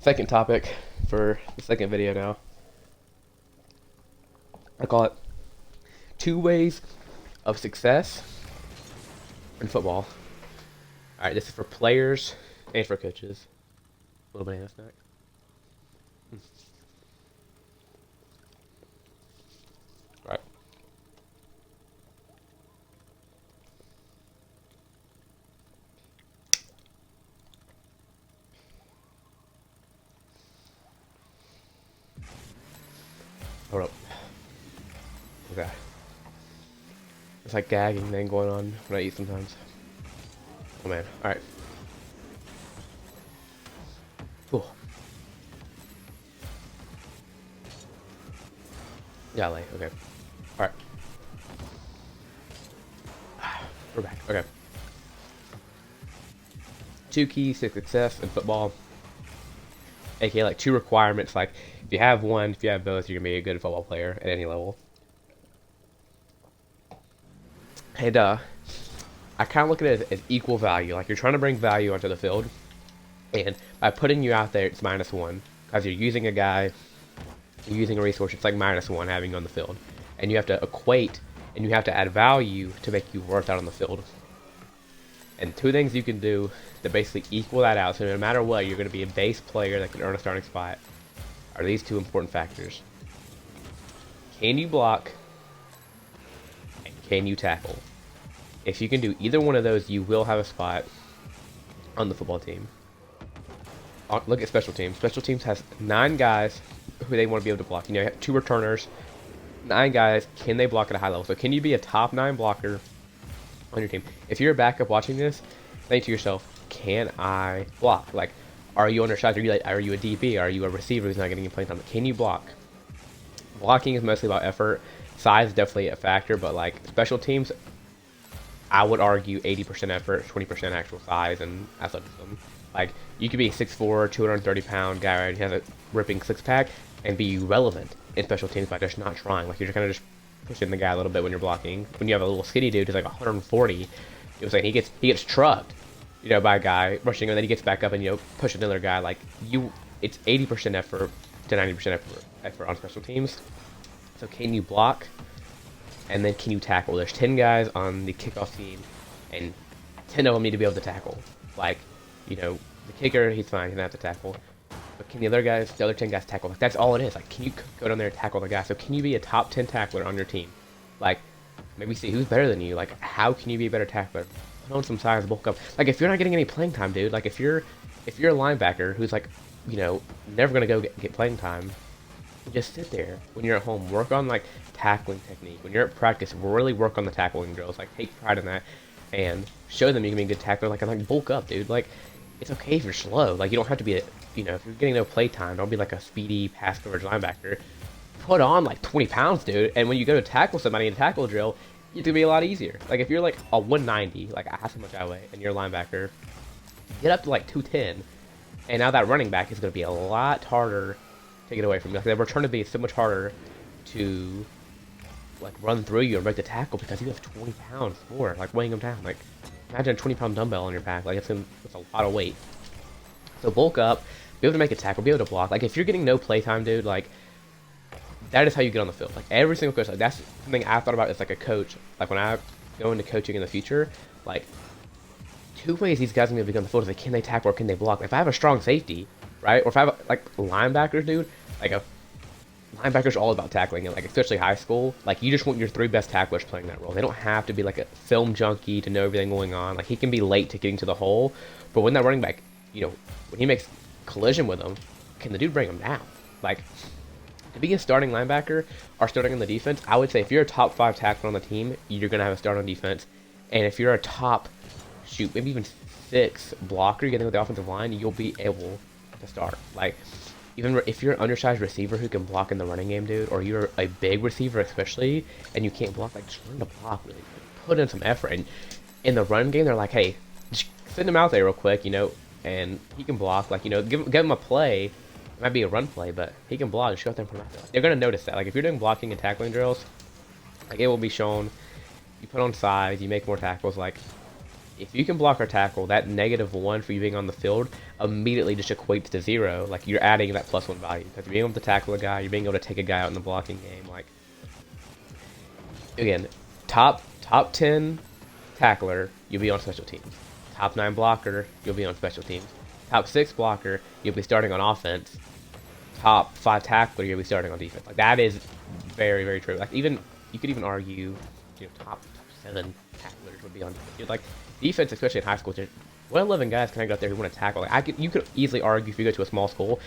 Second topic for the second video now. I call it two ways of success in football. Alright, this is for players and for coaches. A little banana snack. Alright. Hold up. Okay. It's like gagging thing going on when I eat sometimes. Oh man. Alright. Cool. Yeah, like, okay. Alright. We're back. Okay. Two keys to success in football. AKA like two requirements. Like if you have one, if you have both, you're gonna be a good football player at any level. And I kind of look at it as equal value. Like you're trying to bring value onto the field, and by putting you out there, it's -1 because you're using a guy, you're using a resource. It's like -1 having you on the field, and you have to equate and you have to add value to make you worth out on the field. And two things you can do to basically equal that out, so no matter what, you're going to be a base player that can earn a starting spot, are these two important factors. Can you block? And can you tackle? If you can do either one of those, you will have a spot on the football team. Look at special teams. Special teams has 9 guys who they want to be able to block. You know, you have 2 returners, 9 guys. Can they block at a high level? So can you be a top 9 blocker on your team? If you're a backup watching this, think to yourself, can I block? Like, are you undersized? Are you a DB? Are you a receiver who's not getting playing time? Can you block? Blocking is mostly about effort. Size is definitely a factor, but like special teams, I would argue 80% effort, 20% actual size and athleticism. Like, you could be a 6'4", 230-pound guy, right? He has a ripping 6-pack and be relevant in special teams by just not trying. Like, you're kind of just pushing the guy a little bit when you're blocking. When you have a little skinny dude who's like 140, it was like he gets trucked, you know, by a guy rushing, and then he gets back up and, you know, push another guy. Like, it's 80% effort to 90% effort on special teams. So can you block? And then can you tackle? There's 10 guys on the kickoff team, and 10 of them need to be able to tackle. Like, you know, the kicker, he's fine, he doesn't have to tackle. But can the other 10 guys tackle? Like, that's all it is. Like, can you go down there and tackle the guy? So can you be a top 10 tackler on your team? Like, maybe see who's better than you. Like, how can you be a better tackler? Put on some size, bulk up. Like, if you're not getting any playing time, dude, like, if you're a linebacker who's, like, you know, never gonna go get playing time, just sit there when you're at home. Work on, like, tackling technique. When you're at practice, really work on the tackling drills. Like, take pride in that and show them you can be a good tackler. Like, bulk up, dude. Like, it's okay if you're slow. Like, you don't have to be a, you know, if you're getting no play time, don't be like a speedy pass coverage linebacker. Put on like 20 pounds, dude. And when you go to tackle somebody in a tackle drill, it's gonna be a lot easier. Like, if you're like a 190, like half so much I weigh, and you're a linebacker, get up to like 210. And now that running back is gonna be a lot harder to get away from you. Like, the return to be so much harder to like run through you and break the tackle because you have 20 pounds more, like weighing them down. Like, imagine a 20-pound dumbbell on your back. Like, it's a lot of weight. So bulk up, be able to make a tackle, be able to block. Like, if you're getting no playtime, dude, like, that is how you get on the field. Like, every single coach, like, that's something I thought about as like a coach. Like, when I go into coaching in the future, like, two ways these guys are gonna be on the field is like, can they tackle or can they block? Like, if I have a strong safety, right, or if I have like linebackers, dude, like a linebacker's all about tackling, and like especially high school, like you just want your 3 best tacklers playing that role. They don't have to be like a film junkie to know everything going on. Like, he can be late to getting to the hole, but when that running back, you know, when he makes collision with him, can the dude bring him down? Like, to be a starting linebacker or starting on the defense, I would say if you're a top 5 tackler on the team, you're gonna have a start on defense. And if you're a top, shoot, maybe even 6 blocker getting with the offensive line, you'll be able to start. Like, even if you're an undersized receiver who can block in the running game, dude, or you're a big receiver especially, and you can't block, like, just learn to block, really. Put in some effort. And in the run game, they're like, hey, just send him out there real quick, you know, and he can block. Like, you know, give him a play. It might be a run play, but he can block. Just go out there and put him out there. They're going to notice that. Like, if you're doing blocking and tackling drills, like, it will be shown. You put on size, you make more tackles, like, if you can block or tackle, that -1 for you being on the field immediately just equates to 0. Like, you're adding that +1 value. Because you're being able to tackle a guy, you're being able to take a guy out in the blocking game. Like, again, top 10 tackler, you'll be on special teams. Top 9 blocker, you'll be on special teams. Top 6 blocker, you'll be starting on offense. Top 5 tackler, you'll be starting on defense. Like, that is very, very true. Like, even you could even argue, top 7 tacklers would be on defense. Like, defense, especially in high school, just what 11 guys can I go out there who want to tackle? Like, you could easily argue if you go to a small school,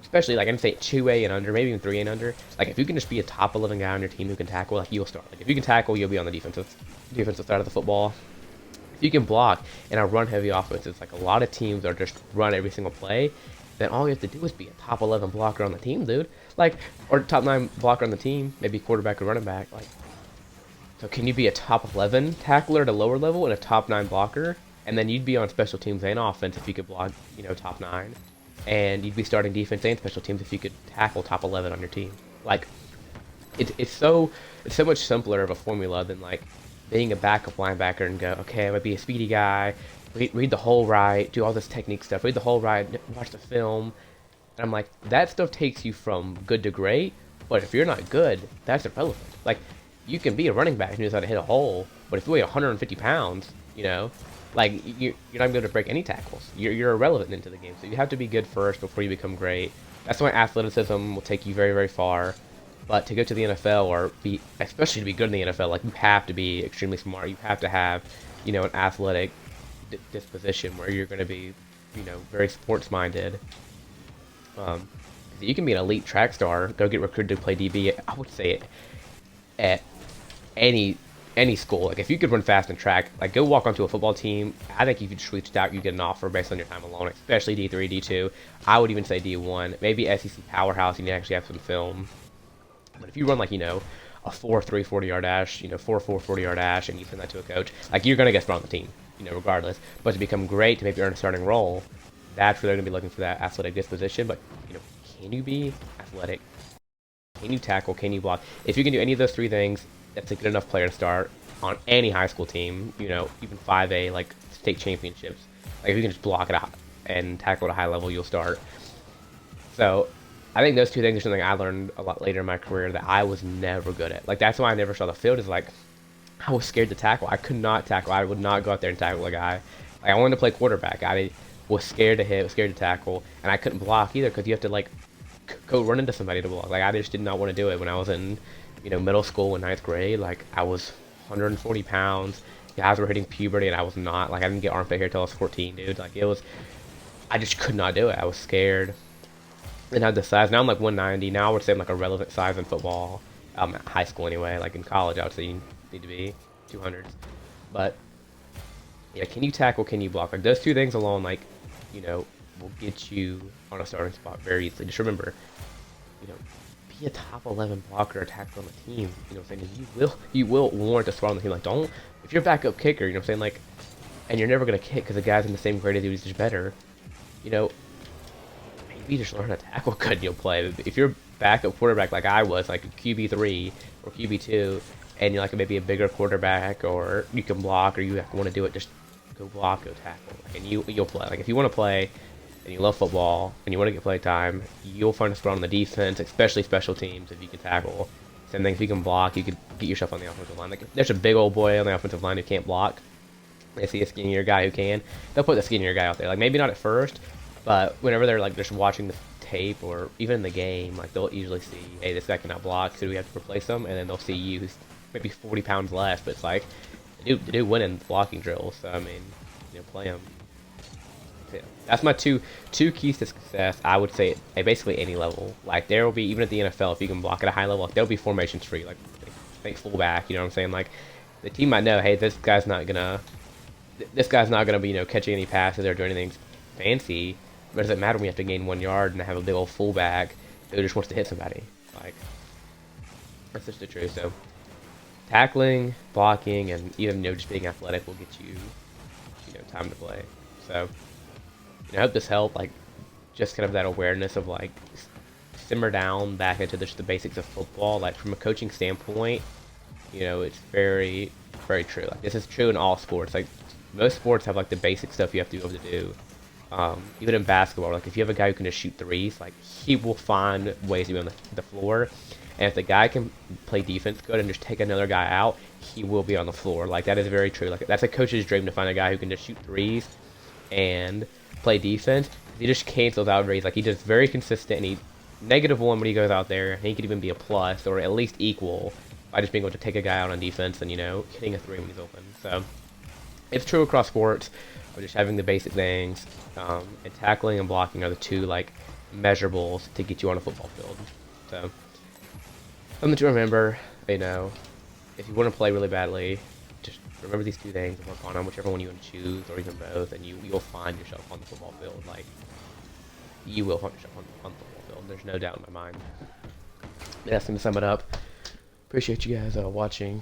especially like I'm saying 2A and under, maybe even 3A and under. Like, if you can just be a top 11 guy on your team who can tackle, like, you'll start. Like, if you can tackle, you'll be on the defensive side of the football. If you can block in a run-heavy offense, it's like a lot of teams are just run every single play. Then all you have to do is be a top 11 blocker on the team, dude. Like, or top 9 blocker on the team, maybe quarterback or running back. Like, so can you be a top 11 tackler at a lower level and a top 9 blocker? And then you'd be on special teams and offense if you could block, top 9. And you'd be starting defense and special teams if you could tackle top 11 on your team. Like, it's so much simpler of a formula than, like, being a backup linebacker and go, okay, I'm going to be a speedy guy, read the whole right, do all this technique stuff, read the whole right, watch the film. And I'm like, that stuff takes you from good to great, but if you're not good, that's irrelevant. Like, you can be a running back who knows how to hit a hole, but if you weigh 150 pounds, like, you're not going to break any tackles. You're irrelevant into the game, so you have to be good first before you become great. That's why athleticism will take you very, very far. But to go to the NFL, or especially to be good in the NFL, like, you have to be extremely smart. You have to have, an athletic disposition where you're going to be, very sports-minded. You can be an elite track star, go get recruited to play DB. I would say it at any school. Like, if you could run fast in track, like, go walk onto a football team. I think if you just reached out, you get an offer based on your time alone, especially D3, D2. I would even say D1, maybe SEC powerhouse, and you actually have some film. But if you run, like, a 4.3 40-yard dash, 4.4 40-yard dash, and you send that to a coach, like, you're going to get spot on the team, regardless. But to become great, to maybe earn a starting role, that's where they're going to be looking for that athletic disposition. But, can you be athletic? Can you tackle? Can you block? If you can do any of those 3 things, that's a good enough player to start on any high school team, even 5A, like, state championships. Like, if you can just block it out and tackle at a high level, you'll start. So, I think those 2 things are something I learned a lot later in my career that I was never good at. Like, that's why I never saw the field, is like, I was scared to tackle. I could not tackle. I would not go out there and tackle a guy. Like, I wanted to play quarterback. I was scared to hit, was scared to tackle, and I couldn't block either because you have to, like, go run into somebody to block. Like, I just did not want to do it when I was in, middle school and 9th grade. Like, I was 140 pounds. Guys were hitting puberty, and I was not. Like, I didn't get armpit hair until I was 14, dude. Like, I just could not do it. I was scared. And had the size. Now I'm like 190. Now I would say I'm like a relevant size in football. At high school anyway. Like, in college, I would say you need to be 200s. But, yeah, can you tackle, can you block? Like, those 2 things alone, like, will get you on a starting spot very easily. Just remember, be a top 11 blocker or tackler on the team. Saying you will warrant a spot on the team. Like, don't, if you're a backup kicker, saying, like, and you're never gonna kick because the guy's in the same grade as you, he's just better. Maybe just learn to tackle good and you'll play. If you're backup quarterback like I was, like a QB3 or QB2, and you're like maybe a bigger quarterback, or you can block, or you want to do it, just go block, go tackle, and you'll play. Like, if you want to play and you love football and you want to get play time, you'll find a spot on the defense, especially special teams, if you can tackle. Same thing, if you can block, you could get yourself on the offensive line. Like, if there's a big old boy on the offensive line who can't block, they see a skinnier guy who can, they'll put the skinnier guy out there. Like, maybe not at first, but whenever they're, like, just watching the tape or even in the game, like, they'll usually see, hey, this guy cannot block, so we have to replace him, and then they'll see you who's maybe 40 pounds less, but it's like, the dude winning blocking drills, so, I mean, play him. So, yeah, that's my two keys to success. I would say at basically any level. Like, there will be, even at the NFL, if you can block at a high level, like, there'll be formations free, like, think fullback, you know what I'm saying? Like, the team might know, hey, this guy's not gonna be, catching any passes or doing anything fancy. But it doesn't matter when we have to gain 1 yard and have a big old fullback who just wants to hit somebody. Like, that's just the truth. So, tackling, blocking, and even, just being athletic will get you, time to play. So, I hope this helped. Like, just kind of that awareness of, like, simmer down back into just the basics of football. Like, from a coaching standpoint, it's very, very true. Like, this is true in all sports. Like, most sports have like the basic stuff you have to be able to do. Even in basketball, like if you have a guy who can just shoot threes, like he will find ways to be on the floor. And if the guy can play defense good and just take another guy out, he will be on the floor. Like that is very true. Like that's a coach's dream to find a guy who can just shoot threes and play defense. He just cancels out very like he does very consistent and he -1 when he goes out there. And he could even be a plus or at least equal by just being able to take a guy out on defense and hitting a three when he's open. So it's true across sports. Or just having the basic things, and tackling and blocking are the two like measurables to get you on a football field. So something to remember. If you want to play really badly, just remember these two things and work on them, whichever one you want to choose, or even both, and you'll find yourself on the football field. Like you will find yourself on the football field. There's no doubt in my mind. That's going to sum it up. Appreciate you guys watching.